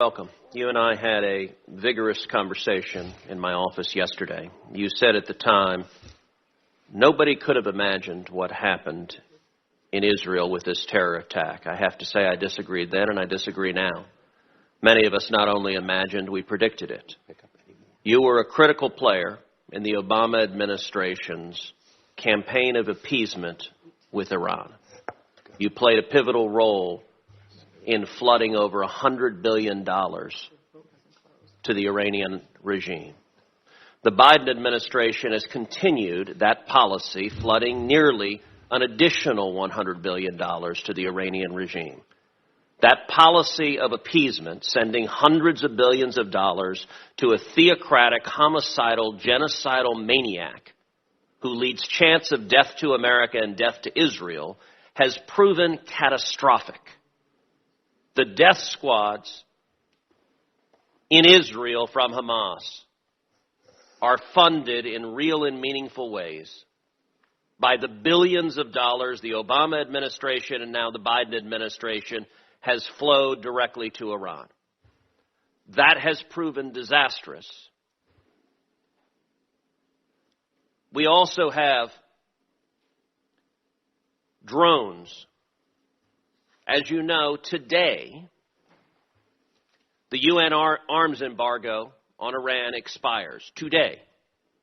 Welcome. You and I had a vigorous conversation in my office yesterday. You said at the time, nobody could have imagined what happened in Israel with this terror attack. I have to say I disagreed then and I disagree now. Many of us not only imagined, we predicted it. You were a critical player in the Obama administration's campaign of appeasement with Iran. You played a pivotal role in flooding over $100 billion to the Iranian regime. The Biden administration has continued that policy, flooding nearly an additional $100 billion to the Iranian regime. That policy of appeasement, sending hundreds of billions of dollars to a theocratic, homicidal, genocidal maniac who leads chants of death to America and death to Israel, has proven catastrophic. The death squads in Israel from Hamas are funded in real and meaningful ways by the billions of dollars the Obama administration and now the Biden administration has flowed directly to Iran. That has proven disastrous. We also have drones. As you know, today, the UN arms embargo on Iran expires. Today.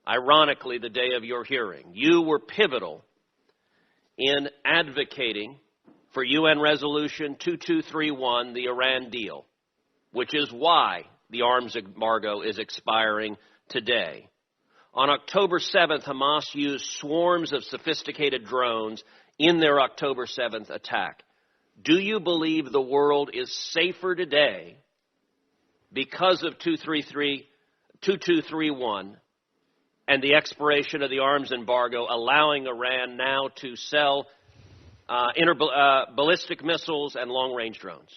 Ironically, the day of your hearing. You were pivotal in advocating for UN Resolution 2231, the Iran deal, which is why the arms embargo is expiring today. On October 7th, Hamas used swarms of sophisticated drones in their October 7th attack. Do you believe the world is safer today because of 2231 and the expiration of the arms embargo, allowing Iran now to sell ballistic missiles and long-range drones?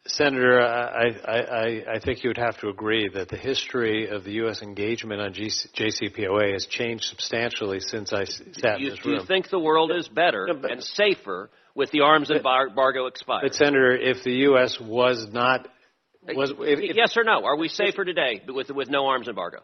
Senator, I think you would have to agree that the history of the U.S. engagement on JCPOA has changed substantially since I sat in this room. Do you think the world is better and safer with the arms embargo expired? But, Senator, if the U.S. was not... yes or no? Are we safer today with no arms embargo?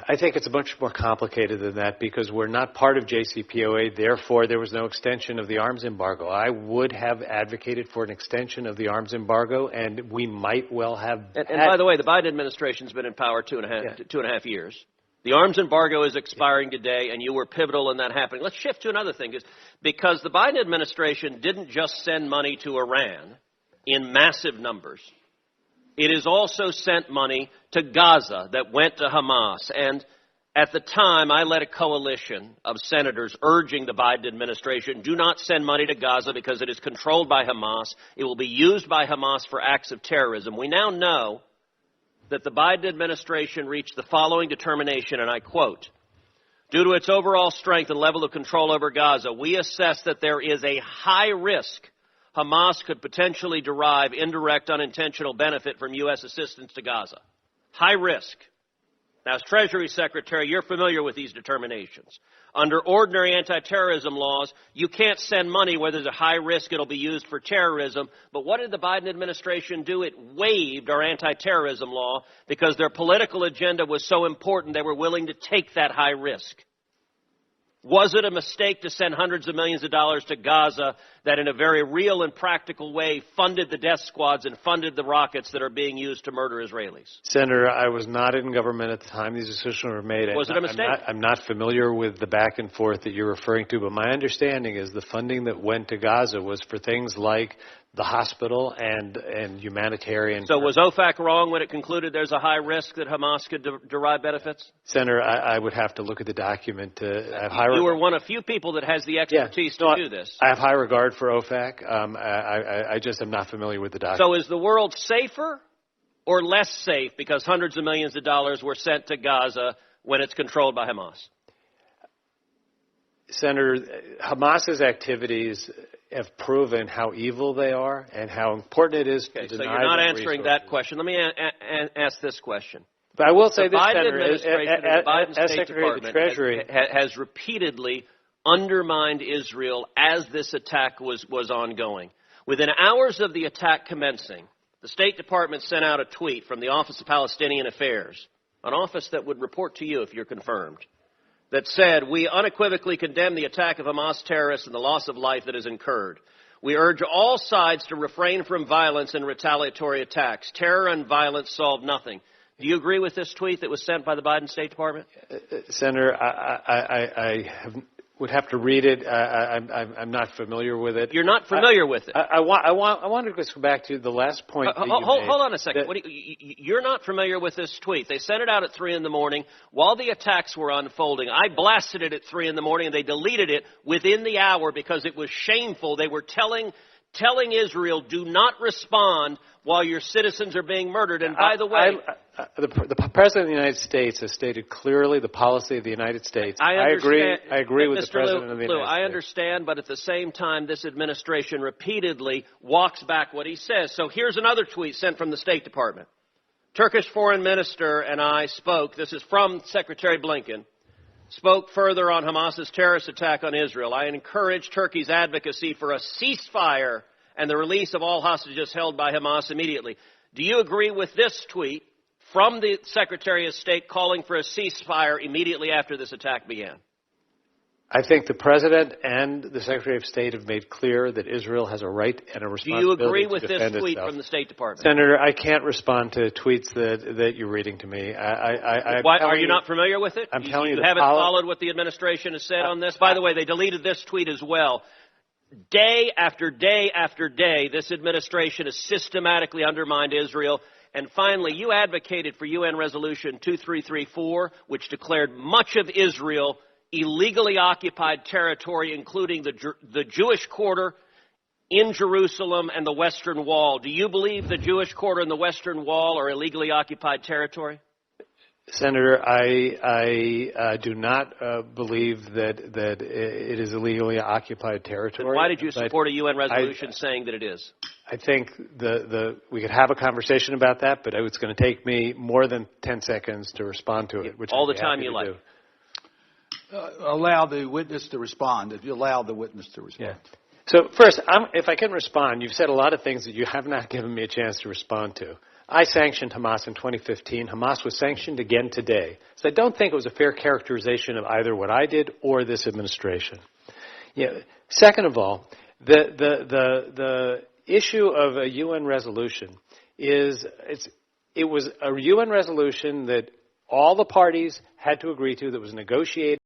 I think it's much more complicated than that because we're not part of JCPOA. Therefore, there was no extension of the arms embargo. I would have advocated for an extension of the arms embargo, and we might well have... And by the way, the Biden administration's been in power two and a half years. The arms embargo is expiring today, and you were pivotal in that happening. Let's shift to another thing, because the Biden administration didn't just send money to Iran in massive numbers. It has also sent money to Gaza that went to Hamas. And at the time, I led a coalition of senators urging the Biden administration, do not send money to Gaza because it is controlled by Hamas. It will be used by Hamas for acts of terrorism. We now know that the Biden administration reached the following determination, and I quote, due to its overall strength and level of control over Gaza, we assess that there is a high risk Hamas could potentially derive indirect unintentional benefit from U.S. assistance to Gaza. High risk. Now, as Treasury Secretary, you're familiar with these determinations. Under ordinary anti-terrorism laws, you can't send money where there's a high risk it'll be used for terrorism. But what did the Biden administration do? It waived our anti-terrorism law because their political agenda was so important they were willing to take that high risk. Was it a mistake to send hundreds of millions of dollars to Gaza that in a very real and practical way funded the death squads and funded the rockets that are being used to murder Israelis? Senator, I was not in government at the time these decisions were made. Was it a mistake? I'm not familiar with the back and forth that you're referring to, but my understanding is the funding that went to Gaza was for things like the hospital and humanitarian. So was OFAC wrong when it concluded there's a high risk that Hamas could derive benefits? Senator, I would have to look at the document. You were one of few people that has the expertise to do this. I have high regard for OFAC. I just am not familiar with the document. So is the world safer or less safe because hundreds of millions of dollars were sent to Gaza when it's controlled by Hamas? Senator, Hamas's activities have proven how evil they are and how important it is to deny them. So you're not answering resources. That question. Let me ask this question. But I will say the this, Biden Senator, administration and the Biden State Secretary of the Treasury has repeatedly undermined Israel as this attack was ongoing. Within hours of the attack commencing, The State Department sent out a tweet from the Office of Palestinian Affairs, an office that would report to you if you're confirmed, that said, "We unequivocally condemn the attack of Hamas terrorists and the loss of life that is incurred. We urge all sides to refrain from violence and retaliatory attacks. Terror and violence solve nothing." Do you agree with this tweet that was sent by the Biden State Department? Senator, would have to read it. I'm not familiar with it. You're not familiar with it? I want to just go back to the last point that you made. Hold on a second. You're not familiar with this tweet. They sent it out at 3 in the morning while the attacks were unfolding. I blasted it at 3 in the morning, and they deleted it within the hour because it was shameful. They were telling Israel, do not respond while your citizens are being murdered. And by the way, the President of the United States has stated clearly the policy of the United States. I agree with the President of the United States. I understand, but at the same time, this administration repeatedly walks back what he says. So here's another tweet sent from the State Department. Turkish Foreign Minister and I spoke, this is from Secretary Blinken, spoke further on Hamas's terrorist attack on Israel. I encourage Turkey's advocacy for a ceasefire and the release of all hostages held by Hamas immediately. Do you agree with this tweet from the Secretary of State calling for a ceasefire immediately after this attack began? I think the President and the Secretary of State have made clear that Israel has a right and a responsibility to defend itself. Do you agree with this tweet from the State Department? Senator, I can't respond to tweets that you're reading to me. Why, are you not familiar with it? I'm telling you, you haven't followed what the administration has said on this? By the way, they deleted this tweet as well. Day after day after day, this administration has systematically undermined Israel. And finally, you advocated for UN Resolution 2334, which declared much of Israel illegally occupied territory, including the Jewish quarter in Jerusalem and the Western Wall. Do you believe the Jewish quarter and the Western Wall are illegally occupied territory? Senator, I do not believe that it is illegally occupied territory. Then why did you support a UN resolution saying that it is? I think we could have a conversation about that, but it's going to take me more than 10 seconds to respond to it. Which all the time you like. Allow the witness to respond, if you allow the witness to respond. Yeah. So first, if I can respond, you've said a lot of things that you have not given me a chance to respond to. I sanctioned Hamas in 2015. Hamas was sanctioned again today. So I don't think it was a fair characterization of either what I did or this administration. Second of all, the issue of a UN resolution it was a UN resolution that all the parties had to agree to, that was negotiated